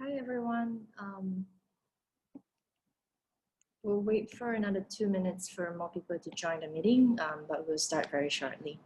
Hi everyone. We'll wait for another 2 minutes for more people to join the meeting, but we'll start very shortly.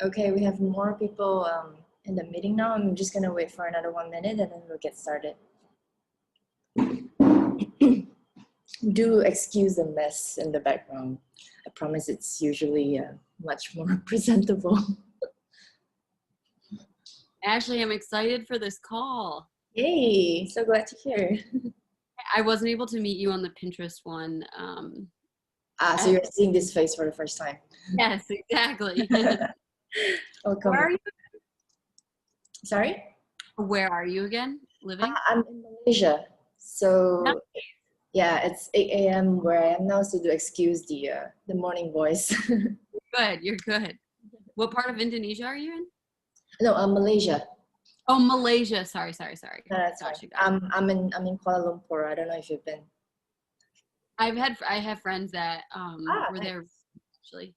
Okay, we have more people in the meeting now. I'm just gonna wait for another 1 minute and then we'll get started. Do excuse the mess in the background. I promise it's usually much more presentable. Ashley, I'm excited for this call. Yay, so glad to hear. I wasn't able to meet you on the Pinterest one. So you're seeing this face for the first time. Yes, exactly. Welcome. Where are you? Sorry? Where are you again living? I'm in Malaysia. So yeah, it's 8 a.m. where I am now, so do excuse the morning voice. Good, you're good. What part of Indonesia are you in? No, Malaysia. Oh, Malaysia. Sorry. No, that's fine. I'm in Kuala Lumpur. I don't know if you've been. I have friends that were nice. there actually.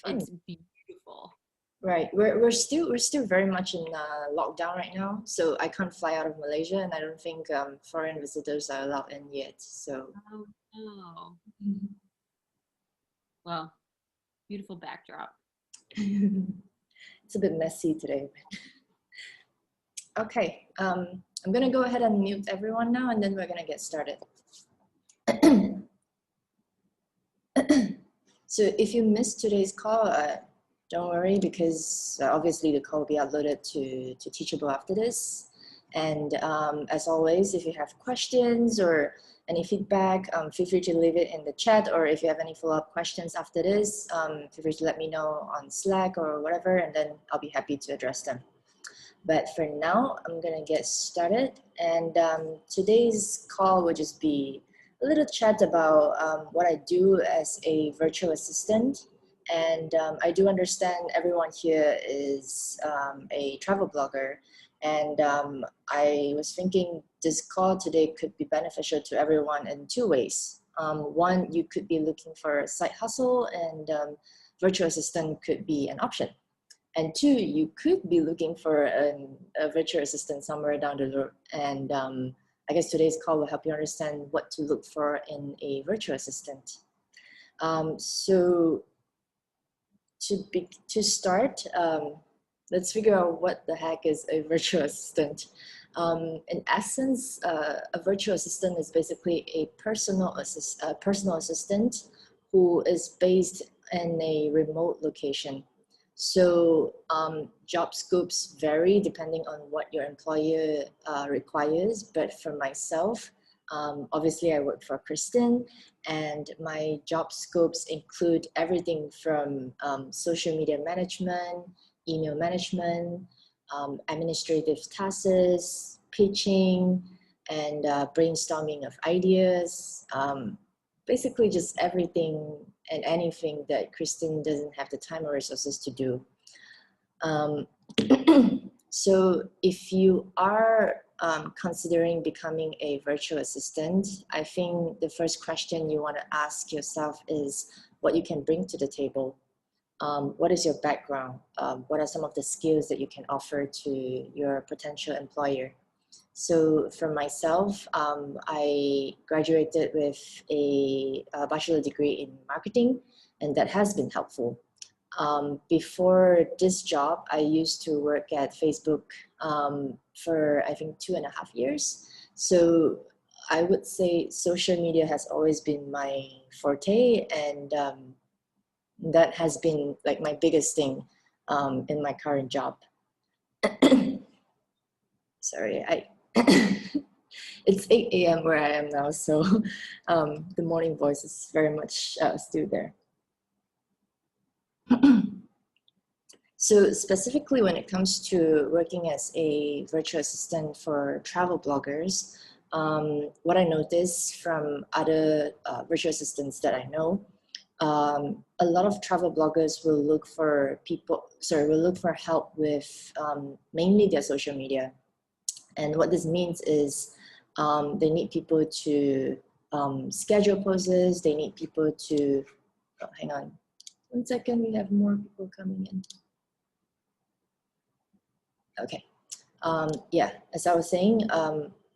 Fun. It's beautiful. Right. We're still very much in lockdown right now, so I can't fly out of Malaysia, and I don't think foreign visitors are allowed in yet. So. Oh no. Well, beautiful backdrop. It's a bit messy today. Okay. I'm gonna go ahead and mute everyone now, and then we're gonna get started. So if you missed today's call, don't worry, because obviously the call will be uploaded to Teachable after this. And as always, if you have questions or any feedback, feel free to leave it in the chat, or if you have any follow-up questions after this, feel free to let me know on Slack or whatever, and then I'll be happy to address them. But for now, I'm gonna get started. And today's call will just be a little chat about what I do as a virtual assistant. And I do understand everyone here is a travel blogger. And I was thinking this call today could be beneficial to everyone in two ways. One, you could be looking for a side hustle, and virtual assistant could be an option. And two, you could be looking for a virtual assistant somewhere down the road. And I guess today's call will help you understand what to look for in a virtual assistant. So to start, let's figure out what the heck is a virtual assistant. In essence, a virtual assistant is basically a personal assistant who is based in a remote location. So job scopes vary depending on what your employer requires. But for myself, obviously I work for Kristen, and my job scopes include everything from social media management, email management, administrative tasks, pitching, and brainstorming of ideas. Basically just everything and anything that Kristen doesn't have the time or resources to do. So if you are considering becoming a virtual assistant, I think the first question you want to ask yourself is what you can bring to the table. What is your background? What are some of the skills that you can offer to your potential employer? So for myself, I graduated with a bachelor degree in marketing, and that has been helpful. Before this job, I used to work at Facebook for I think 2.5 years. So I would say social media has always been my forte, and that has been like my biggest thing in my current job. Sorry, it's 8 a.m. where I am now, so the morning voice is very much still there. So specifically when it comes to working as a virtual assistant for travel bloggers, what I noticed from other virtual assistants that I know, a lot of travel bloggers will look for help with mainly their social media. And what this means is they need people to schedule poses, they need people to, oh, hang on, 1 second, we have more people coming in. Okay, yeah, as I was saying,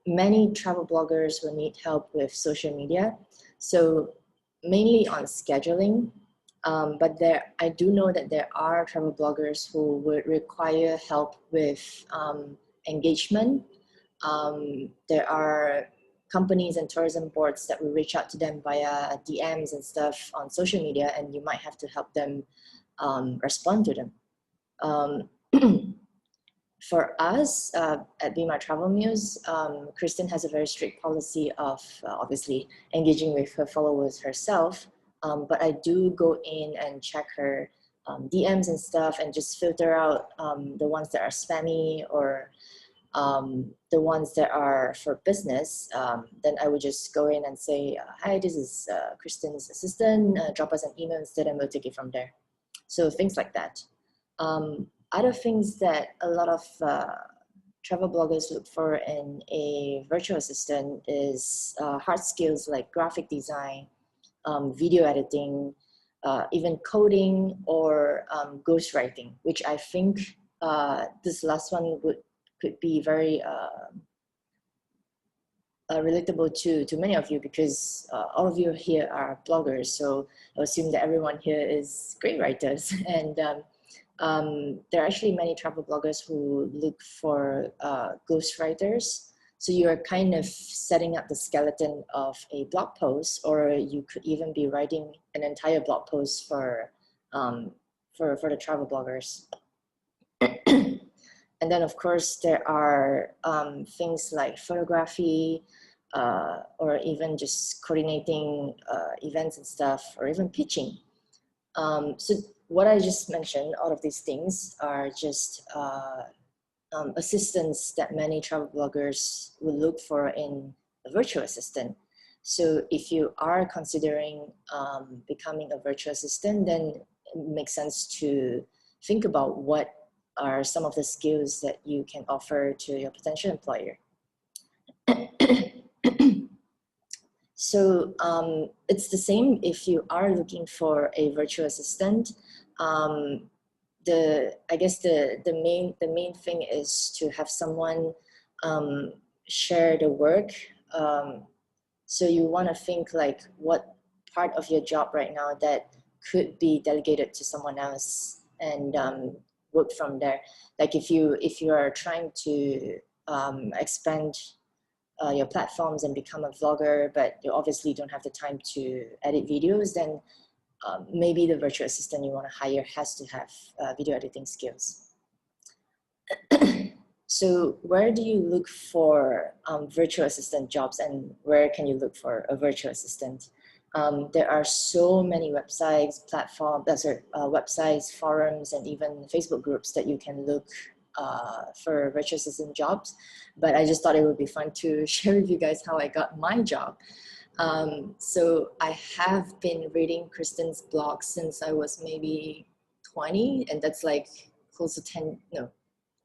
many travel bloggers will need help with social media. So mainly on scheduling, but I do know that there are travel bloggers who would require help with engagement. There are companies and tourism boards that will reach out to them via DMs and stuff on social media, and you might have to help them respond to them. For us at Be My Travel Muse, Kristen has a very strict policy of obviously engaging with her followers herself, but I do go in and check her DMs and stuff and just filter out the ones that are spammy or the ones that are for business. Then I would just go in and say, hi, this is Kristen's assistant, drop us an email instead and we'll take it from there. So things like that. Other things that a lot of travel bloggers look for in a virtual assistant is hard skills like graphic design, video editing, even coding or ghostwriting, which I think this last one could be very relatable to many of you, because all of you here are bloggers. So I assume that everyone here is great writers. And there are actually many travel bloggers who look for ghostwriters. So you're kind of setting up the skeleton of a blog post, or you could even be writing an entire blog post for the travel bloggers. And then, of course, there are things like photography, or even just coordinating events and stuff, or even pitching. So what I just mentioned, all of these things are just assistants that many travel bloggers will look for in a virtual assistant. So if you are considering becoming a virtual assistant, then it makes sense to think about what are some of the skills that you can offer to your potential employer. So it's the same if you are looking for a virtual assistant. I guess the main thing is to have someone share the work. So you want to think like what part of your job right now that could be delegated to someone else, and work from there. Like if you are trying to expand your platforms and become a vlogger, but you obviously don't have the time to edit videos, then maybe the virtual assistant you want to hire has to have video editing skills. So where do you look for virtual assistant jobs, and where can you look for a virtual assistant? There are so many websites, websites, forums, and even Facebook groups that you can look for virtual assistant jobs. But I just thought it would be fun to share with you guys how I got my job. So I have been reading Kristen's blog since I was maybe 20, and that's like close to 10,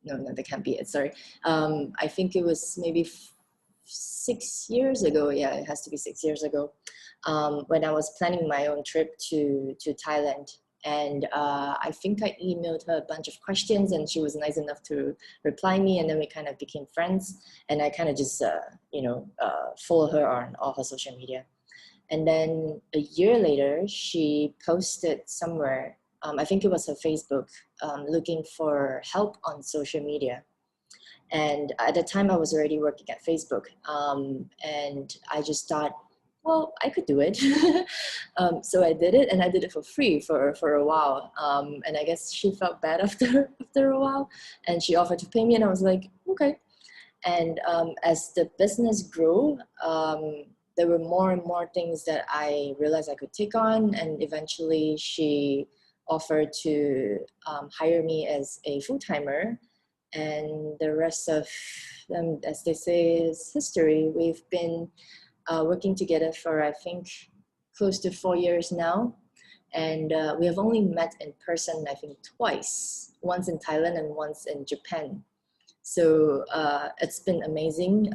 no, that can't be it, sorry. I think it was maybe 6 years ago. Yeah, it has to be 6 years ago, when I was planning my own trip to Thailand. And I think I emailed her a bunch of questions, and she was nice enough to reply me, and then we kind of became friends. And I kind of just, follow her on all her social media. And then a year later, she posted somewhere, I think it was her Facebook, looking for help on social media. And at the time I was already working at Facebook. And I just thought, well, I could do it. So I did it, and I did it for free for a while. And I guess she felt bad after a while, and she offered to pay me, and I was like, okay. And as the business grew, there were more and more things that I realized I could take on, and eventually she offered to hire me as a full-timer. and the rest of them, as they say, is history. We've been working together for, I think, close to 4 years now. And we have only met in person, I think, twice, once in Thailand and once in Japan. So it's been amazing.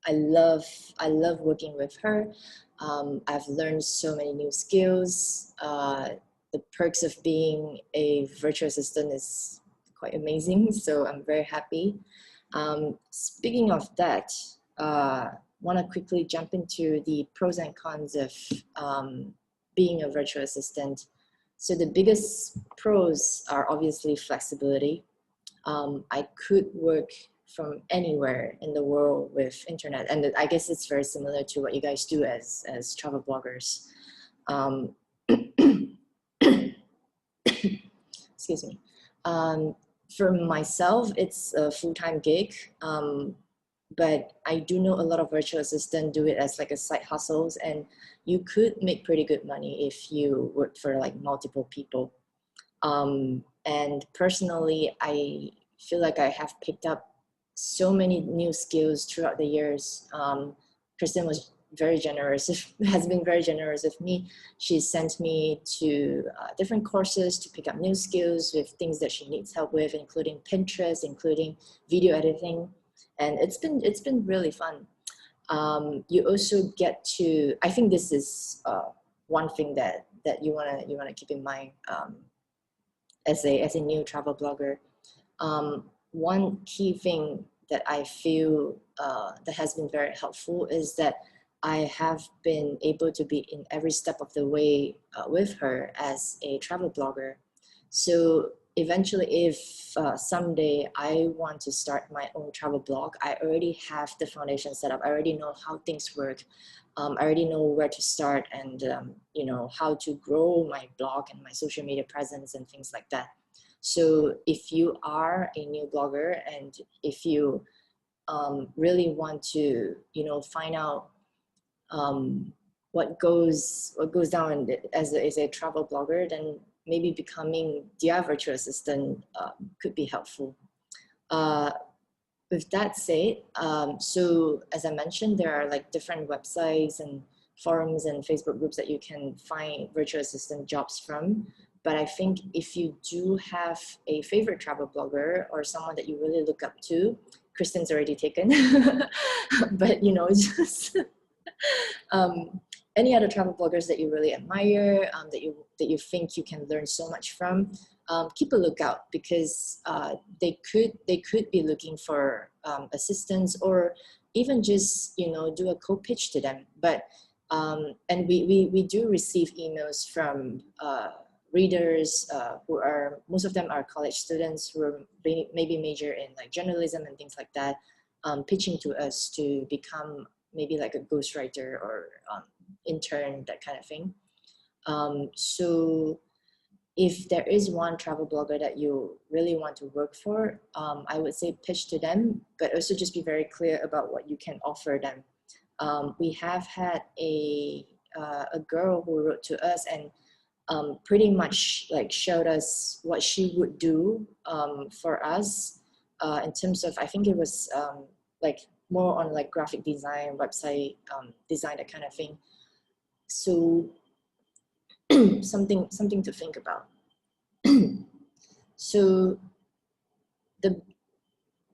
I love working with her. I've learned so many new skills. The perks of being a virtual assistant is quite amazing. So I'm very happy. Speaking of that, want to quickly jump into the pros and cons of being a virtual assistant. So the biggest pros are obviously flexibility. I could work from anywhere in the world with internet, and I guess it's very similar to what you guys do as travel bloggers. Excuse me. For myself, it's a full-time gig, but I do know a lot of virtual assistants do it as like a side hustles, and you could make pretty good money if you work for like multiple people. And personally, I feel like I have picked up so many new skills throughout the years. Kristen was very generous, has been very generous with me. She sent me to different courses to pick up new skills with things that she needs help with, including Pinterest, including video editing. And it's been really fun. You also get to, I think this is one thing that you wanna keep in mind as a new travel blogger. One key thing that I feel that has been very helpful is that I have been able to be in every step of the way with her as a travel blogger. So eventually, if someday I want to start my own travel blog, I already have the foundation set up. I already know how things work. I already know where to start, and you know, how to grow my blog and my social media presence and things like that. So if you are a new blogger and if you really want to, you know, find out what goes down as a travel blogger, then maybe becoming the virtual assistant could be helpful. With that said, so as I mentioned, there are like different websites and forums and Facebook groups that you can find virtual assistant jobs from. But I think if you do have a favorite travel blogger or someone that you really look up to, Kristen's already taken, but you know, just any other travel bloggers that you really admire, that you think you can learn so much from, keep a lookout, because they could be looking for assistance, or even just, you know, do a cold pitch to them. But and we do receive emails from readers who are, most of them are college students who are maybe major in like journalism and things like that, pitching to us to become maybe like a ghostwriter or intern, that kind of thing. So if there is one travel blogger that you really want to work for, I would say pitch to them, but also just be very clear about what you can offer them. We have had a girl who wrote to us and pretty much like showed us what she would do for us in terms of, I think it was like more on like graphic design, website design, that kind of thing. So something to think about. So the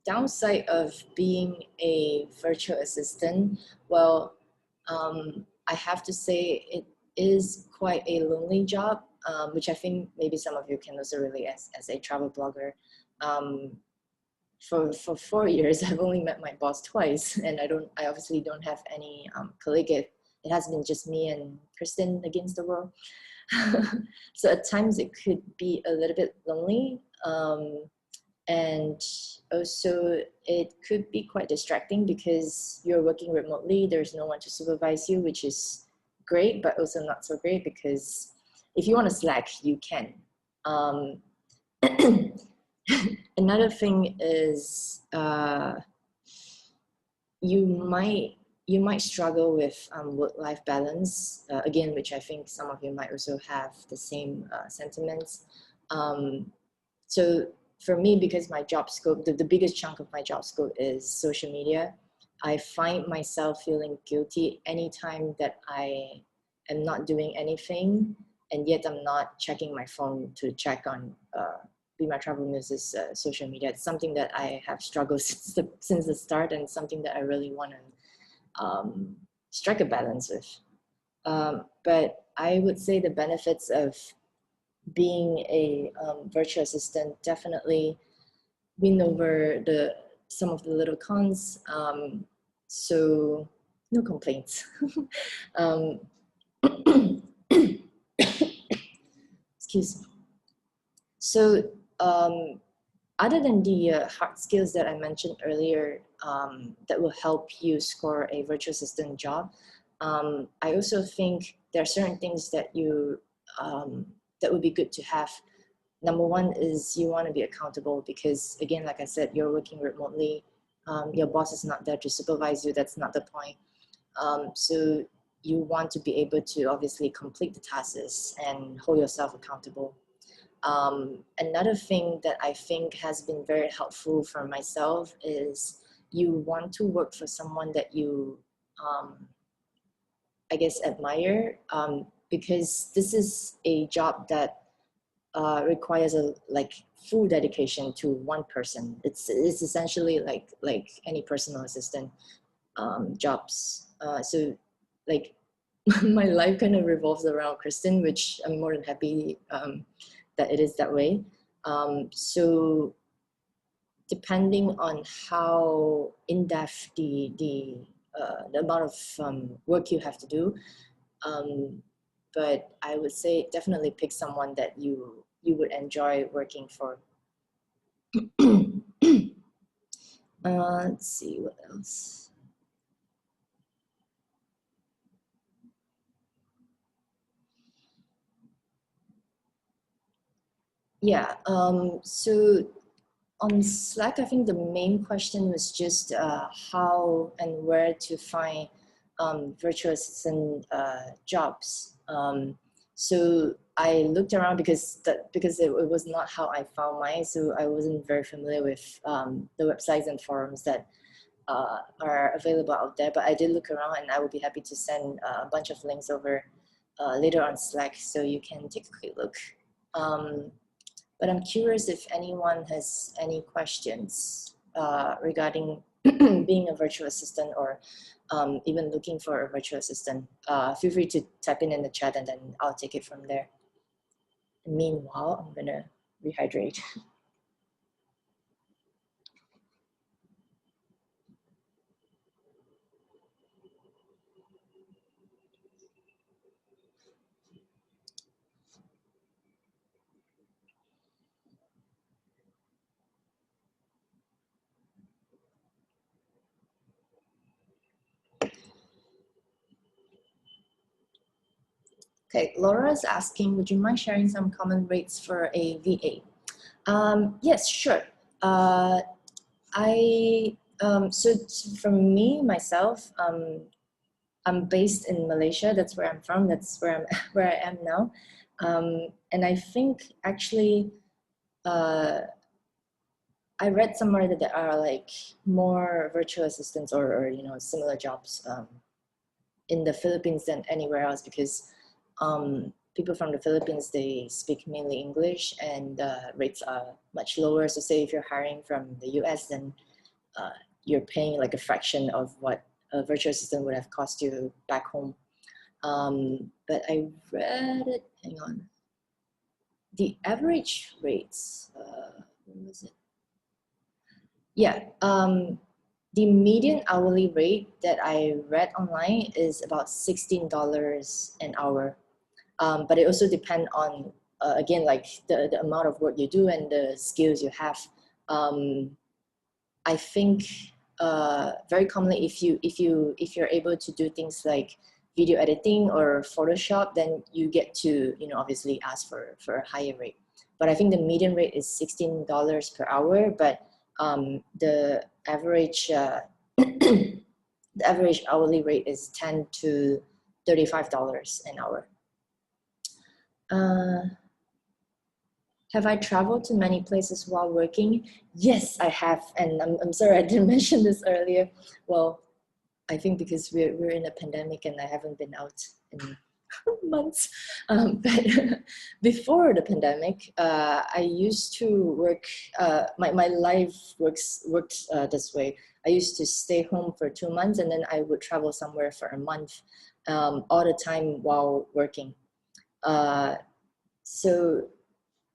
downside of being a virtual assistant, well, I have to say it is quite a lonely job, which I think maybe some of you can also relate as a travel blogger. For 4 years, I've only met my boss twice, and I obviously don't have any colleague. It has been just me and Kristen against the world. So at times it could be a little bit lonely. And also it could be quite distracting because you're working remotely. There's no one to supervise you, which is great, but also not so great, because if you want to slack, you can. Another thing is you might struggle with work-life balance, again, which I think some of you might also have the same sentiments. So for me, because my job scope, the biggest chunk of my job scope is social media, I find myself feeling guilty anytime that I am not doing anything, and yet I'm not checking my phone to check on Be My Travel Muse's social media. It's something that I have struggled since the start, and something that I really want to strike a balance with. But I would say the benefits of being a virtual assistant definitely win over some of the little cons. So no complaints. um, excuse me. So other than the hard skills that I mentioned earlier that will help you score a virtual assistant job, I also think there are certain things that that would be good to have. Number one is you want to be accountable, because again, like I said, you're working remotely. Your boss is not there to supervise you. That's not the point. So you want to be able to obviously complete the tasks and hold yourself accountable. Another thing that I think has been very helpful for myself is you want to work for someone that you, I guess, admire, because this is a job that requires a full dedication to one person. It's essentially like any personal assistant jobs. So like my life kind of revolves around Kristen, which I'm more than happy that it is that way. So depending on how in-depth the amount of work you have to do, but I would say definitely pick someone that you would enjoy working for. Let's see what else. Yeah, so on Slack, I think the main question was just how and where to find virtual assistant jobs. So I looked around because it was not how I found mine, so I wasn't very familiar with the websites and forums that are available out there. But I did look around, and I will be happy to send a bunch of links over later on Slack, so you can take a quick look. But I'm curious if anyone has any questions regarding being a virtual assistant, or even looking for a virtual assistant. Feel free to type in the chat, and then I'll take it from there. And meanwhile, I'm gonna rehydrate. Okay, Laura is asking, would you mind sharing some common rates for a VA? Yes, sure. So for me, myself, I'm based in Malaysia. That's where I'm from. That's where where I am now. And I think actually, I read somewhere that there are like more virtual assistants or similar jobs in the Philippines than anywhere else, because people from the Philippines, they speak mainly English, and rates are much lower. So say if you're hiring from the US, then you're paying like a fraction of what a virtual assistant would have cost you back home. But I read it, hang on. The average rates, what was it? Yeah, the median hourly rate that I read online is about $16 an hour. But it also depends on, again, like the amount of work you do and the skills you have. I think very commonly, if you're able to do things like video editing or Photoshop, then you get to obviously ask for a higher rate. But I think the median rate is $16 per hour. But the average the average hourly rate is $10 to $35 an hour. Have I traveled to many places while working? Yes, I have. And I'm sorry I didn't mention this earlier. Well, I think because we're in a pandemic and I haven't been out in months. But before the pandemic, I used to work, my life worked this way. I used to stay home for 2 months and then I would travel somewhere for a month, all the time while working. So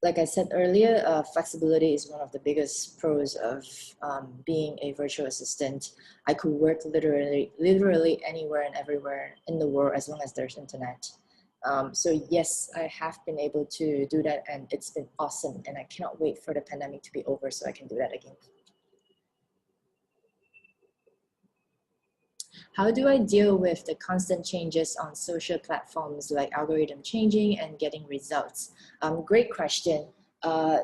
like I said earlier, flexibility is one of the biggest pros of being a virtual assistant. I could work literally anywhere and everywhere in the world as long as there's internet. So yes, I have been able to do that and it's been awesome. And I cannot wait for the pandemic to be over so I can do that again. How do I deal with the constant changes on social platforms like algorithm changing and getting results? Great question.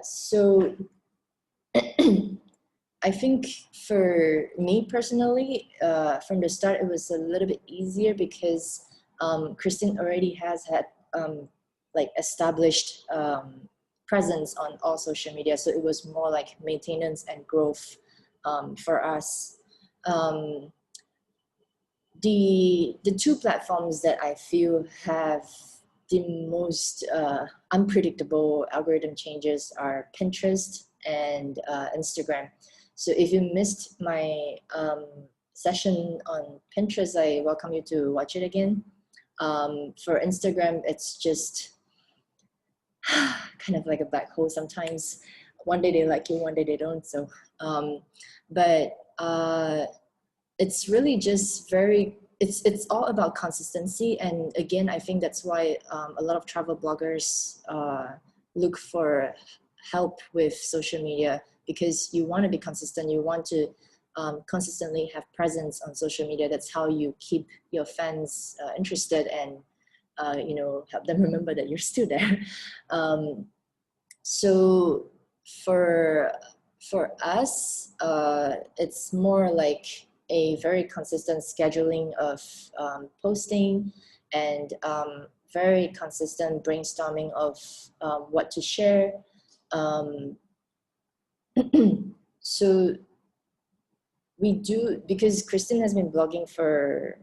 So I think for me personally, from the start, it was a little bit easier because Christine already has had like established presence on all social media. So it was more like maintenance and growth for us. The two platforms that I feel have the most unpredictable algorithm changes are Pinterest and Instagram. So if you missed my session on Pinterest, I welcome you to watch it again. For Instagram, it's just kind of like a black hole sometimes. One day they like you, one day they don't. So, it's really just it's all about consistency. And again, I think that's why a lot of travel bloggers look for help with social media, because you want to be consistent. You want to consistently have presence on social media. That's how you keep your fans interested and help them remember that you're still there. So for us, it's more like a very consistent scheduling of posting and very consistent brainstorming of what to share. So we do, because Kristen has been blogging for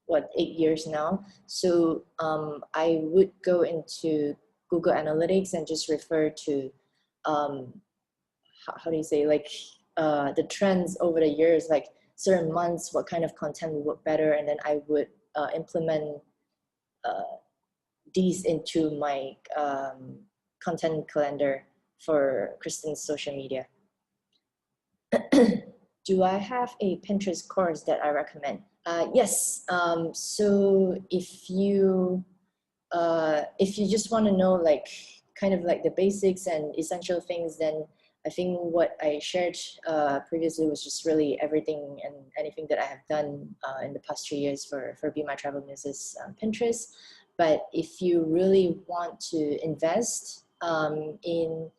8 years now. So I would go into Google Analytics and just refer to how do you say, like the trends over the years, like certain months, what kind of content would work better, and then I would implement these into my content calendar for Kristen's social media. Do I have a Pinterest course that I recommend? Yes. So if you just want to know like kind of like the basics and essential things, then I think what I shared previously was just really everything and anything that I have done in the past 3 years for Be My Travel Muses Pinterest. But if you really want to invest in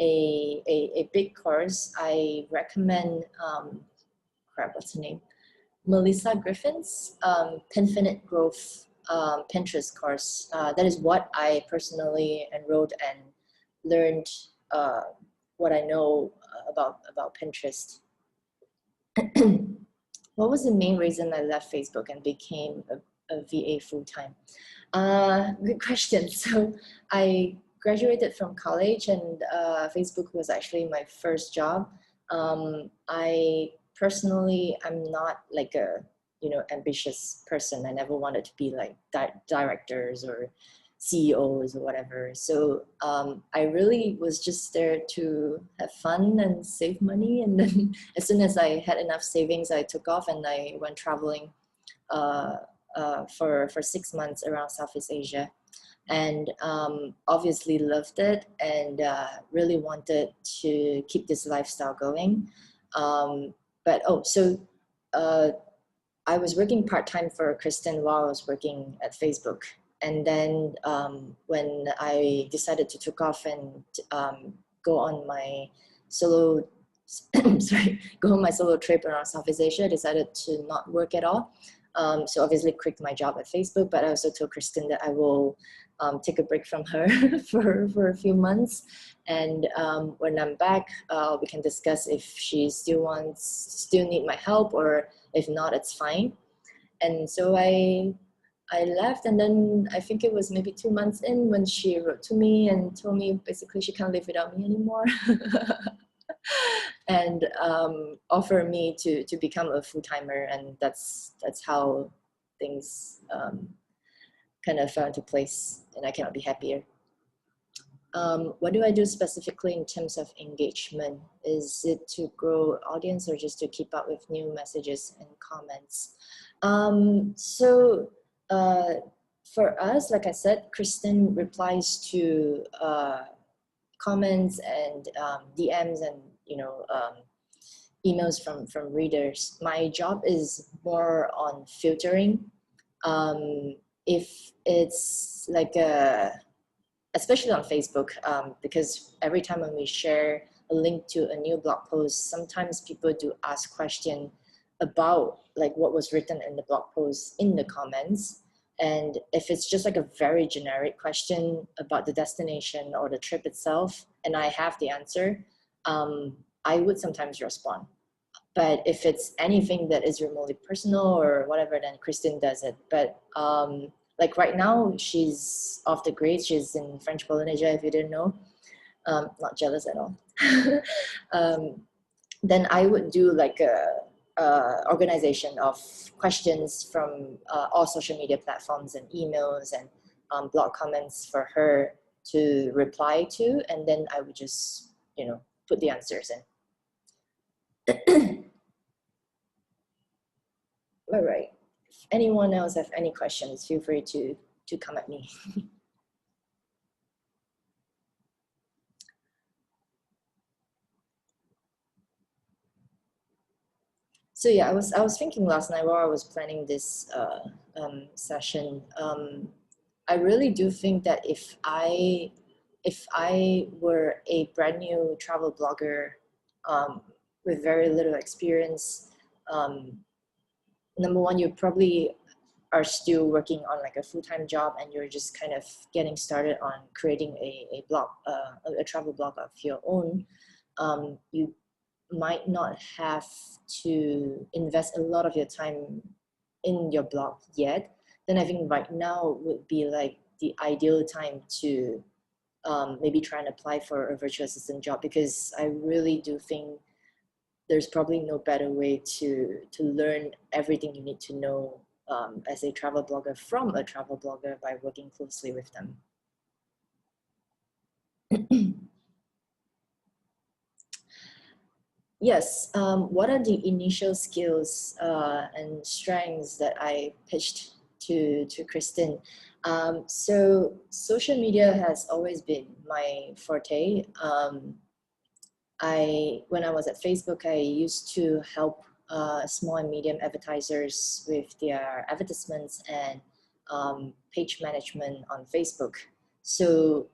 a big course, I recommend, what's her name? Melissa Griffin's Pinfinite Growth Pinterest course. That is what I personally enrolled and learned what I know about Pinterest. What was the main reason I left Facebook and became a VA full-time? Good question. So I graduated from college and Facebook was actually my first job. I personally, I'm not like a ambitious person. I never wanted to be like directors or CEOs or whatever. So I really was just there to have fun and save money. And then as soon as I had enough savings, I took off and I went traveling for 6 months around Southeast Asia. And obviously loved it and really wanted to keep this lifestyle going. I was working part-time for Kristen while I was working at Facebook. And then when I decided to take off and go on my solo trip around Southeast Asia, I decided to not work at all. So obviously quit my job at Facebook, but I also told Kristen that I will take a break from her for a few months. And when I'm back, we can discuss if she still need my help, or if not, it's fine. And so I left, and then I think it was maybe 2 months in when she wrote to me and told me basically she can't live without me anymore. And offer me to become a full-timer, and that's how things kind of fell into place, and I cannot be happier. What do I do specifically in terms of engagement? Is it to grow audience or just to keep up with new messages and comments? For us, like I said, Kristen replies to comments and DMs and emails from readers. My job is more on filtering. If it's like especially on Facebook, because every time when we share a link to a new blog post, sometimes people do ask questions about like what was written in the blog post in the comments. And if it's just like a very generic question about the destination or the trip itself, and I have the answer, I would sometimes respond. But if it's anything that is remotely personal or whatever, then Kristen does it. But like right now, she's off the grid. She's in French Polynesia, if you didn't know. Not jealous at all. Then I would do like a organization of questions from all social media platforms and emails and blog comments for her to reply to, and then I would just put the answers in. All right. If anyone else have any questions, feel free to come at me. So yeah, I was thinking last night while I was planning this session. I really do think that if I were a brand new travel blogger with very little experience, number one, you probably are still working on like a full-time job, and you're just kind of getting started on creating a blog, a travel blog of your own. You might not have to invest a lot of your time in your blog yet. Then I think right now would be like the ideal time to maybe try and apply for a virtual assistant job, because I really do think there's probably no better way to learn everything you need to know as a travel blogger from a travel blogger by working closely with them. Yes, what are the initial skills and strengths that I pitched to Kristen? So social media has always been my forte. When I was at Facebook, I used to help small and medium advertisers with their advertisements and page management on Facebook. So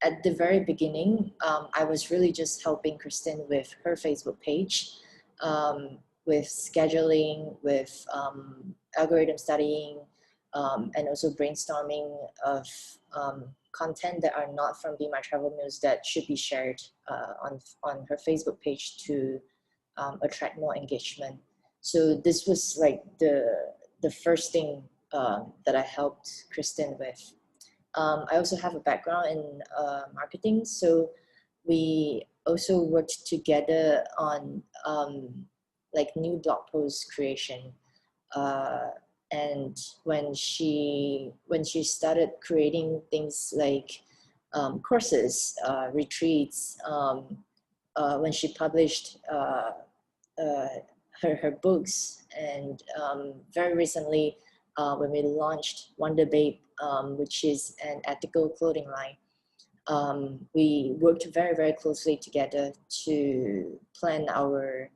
at the very beginning, I was really just helping Kristen with her Facebook page, with scheduling, with algorithm studying, and also brainstorming of content that are not from Be My Travel News that should be shared on her Facebook page to attract more engagement. So this was like the first thing that I helped Kristen with. I also have a background in marketing, so we also worked together on like new blog post creation. And when she started creating things like courses, retreats, when she published her books, and very recently when we launched Wonder Babe, which is an ethical clothing line, we worked very, very closely together to plan our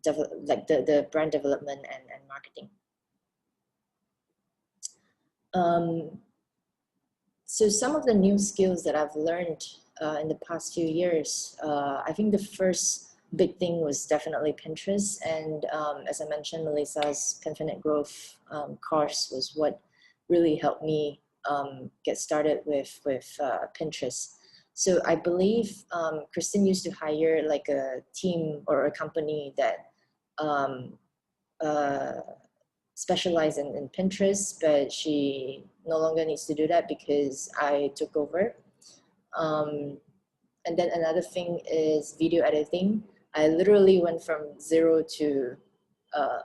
the brand development and marketing. So some of the new skills that I've learned in the past few years, I think the first big thing was definitely Pinterest. And as I mentioned, Melissa's Pinfinite Growth course was what really helped me get started with Pinterest. So I believe Kristen used to hire like a team or a company that um, uh, specialize in Pinterest, but she no longer needs to do that because I took over. Um, and then another thing is video editing. I literally went from zero uh,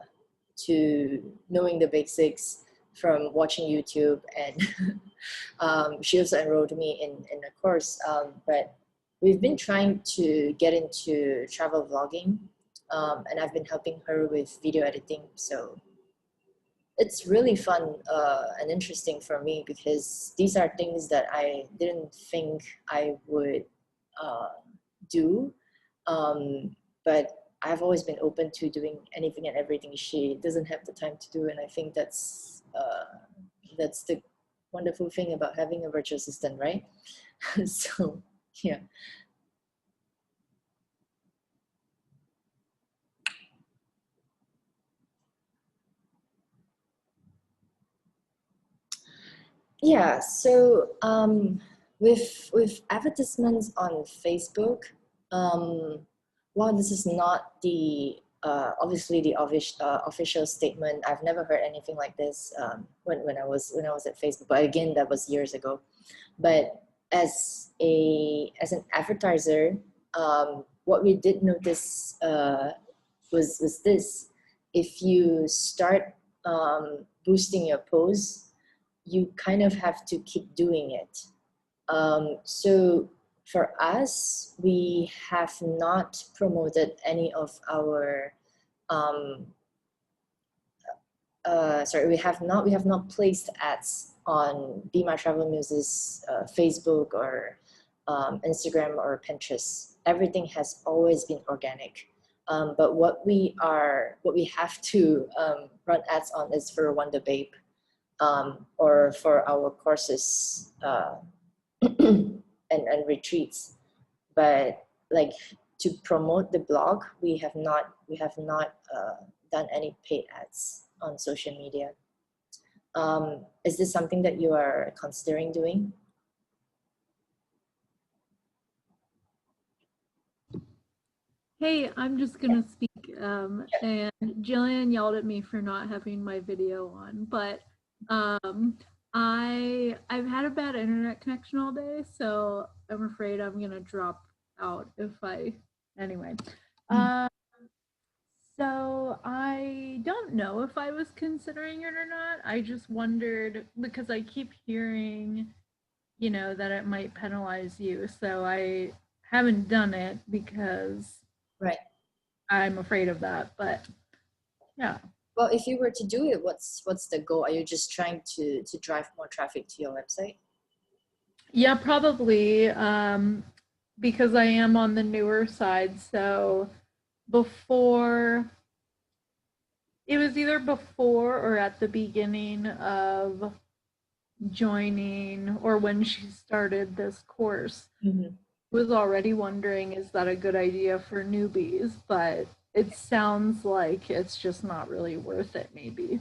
to knowing the basics from watching YouTube, and she also enrolled me in a course. But we've been trying to get into travel vlogging, and I've been helping her with video editing. So it's really fun and interesting for me because these are things that I didn't think I would uh, do. But I've always been open to doing anything and everything she doesn't have the time to do, and I think that's the wonderful thing about having a virtual assistant, right? So yeah. Yeah, so with advertisements on Facebook, while this is not the obviously the official statement, I've never heard anything like this when I was at Facebook. But again, that was years ago. But as an advertiser, what we did notice was this: if you start boosting your posts, you kind of have to keep doing it. So for us, we have not promoted any of our um, we have not placed ads on Be My Travel Muse's Facebook or Instagram or Pinterest. Everything has always been organic. But what we have to run ads on is for Wonder Babe, or for our courses and retreats. But like to promote the blog, we have not done any paid ads on social media. Is this something that you are considering doing? Hey, I'm just gonna speak. And Jillian yelled at me for not having my video on, but I've had a bad internet connection all day, so I'm afraid I'm gonna drop out if I anyway. Um, so I don't know if I was considering it or not. I just wondered because I keep hearing, that it might penalize you. So I haven't done it because Right. I'm afraid of that, but yeah. Well, if you were to do it, what's the goal? Are you just trying to drive more traffic to your website? Yeah, probably because I am on the newer side. So before, it was either before or at the beginning of joining or when she started this course. Mm-hmm. Was already wondering, is that a good idea for newbies? But it sounds like it's just not really worth it, maybe.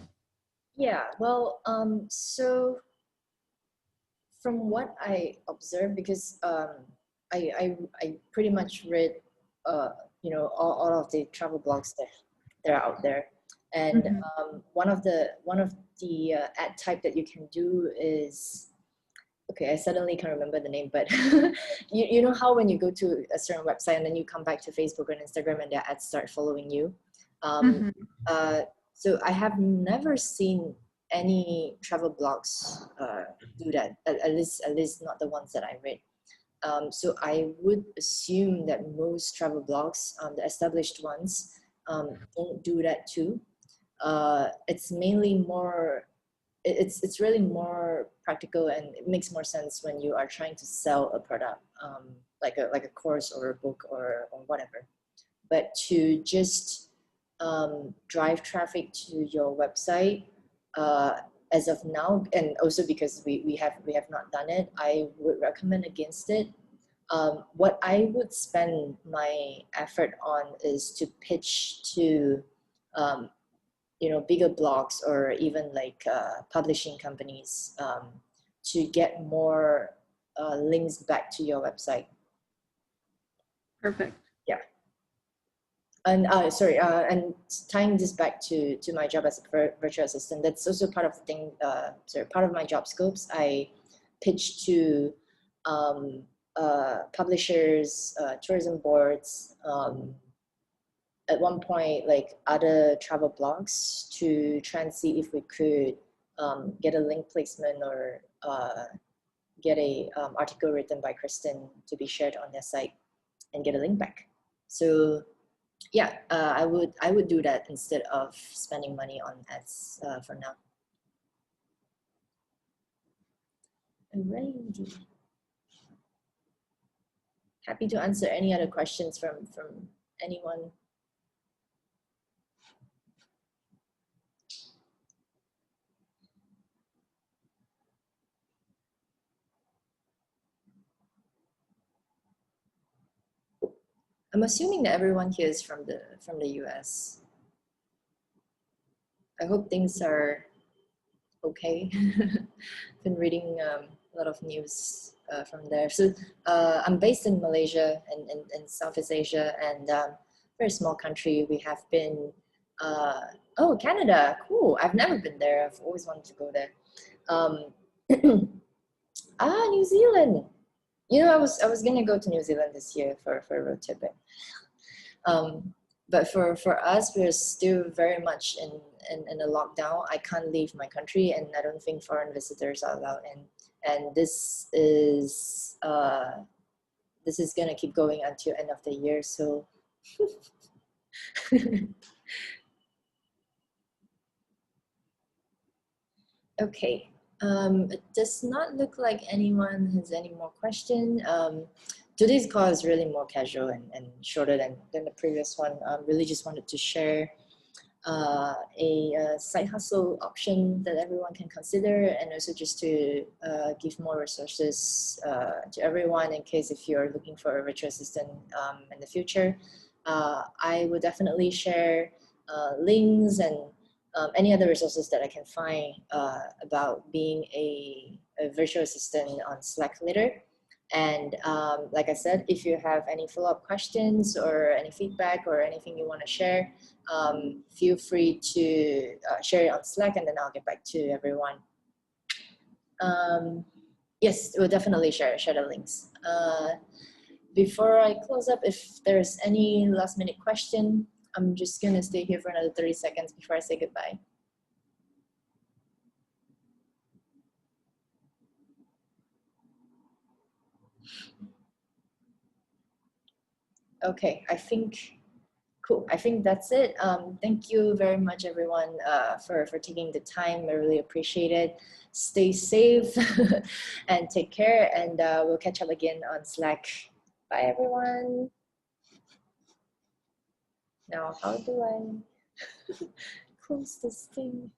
Yeah, well, so from what I observed, because I pretty much read, all of the travel blogs that are out there, and Mhm. one of the ad type that you can do is, okay, I suddenly can't remember the name, but you know how when you go to a certain website and then you come back to Facebook and Instagram and their ads start following you. Um, Mhm. uh, so I have never seen any travel blogs do that. At least not the ones that I read. So I would assume that most travel blogs, the established ones, don't do that too. It's mainly more it's really more practical, and it makes more sense when you are trying to sell a product, like a course or a book or whatever. But to just drive traffic to your website, as of now, and also because we have not done it, I would recommend against it. What I would spend my effort on is to pitch to um, bigger blogs or even like publishing companies to get more links back to your website. Perfect. Yeah. And and tying this back to my job as a virtual assistant, that's also part of the thing. Part of my job scopes. I pitch to publishers, tourism boards. At one point, like other travel blogs, to try and see if we could get a link placement or get a article written by Kristen to be shared on their site and get a link back. So yeah, I would do that instead of spending money on ads for now. Alrighty. Happy to answer any other questions from anyone. I'm assuming that everyone here is from the US. I hope things are okay. Been reading a lot of news from there. So I'm based in Malaysia and in Southeast Asia, and very small country. We have been oh, Canada, cool. I've never been there. I've always wanted to go there. New Zealand. I was gonna go to New Zealand this year for a road trip. But for us, we're still very much in a lockdown. I can't leave my country, and I don't think foreign visitors are allowed in. And this is gonna keep going until end of the year. So okay. It does not look like anyone has any more question. Today's call is really more casual and shorter than the previous one. Really just wanted to share a side hustle option that everyone can consider, and also just to give more resources to everyone in case if you're looking for a virtual assistant in the future. I would definitely share links and any other resources that I can find about being a virtual assistant on Slack later. And like I said, if you have any follow-up questions or any feedback or anything you want to share, feel free to share it on Slack, and then I'll get back to everyone. Yes, we'll definitely share the links. Before I close up, if there's any last minute question, I'm just gonna stay here for another 30 seconds before I say goodbye. Okay, cool. I think that's it. Thank you very much, everyone, for taking the time. I really appreciate it. Stay safe and take care, and we'll catch up again on Slack. Bye, everyone. Now, how do I close this thing?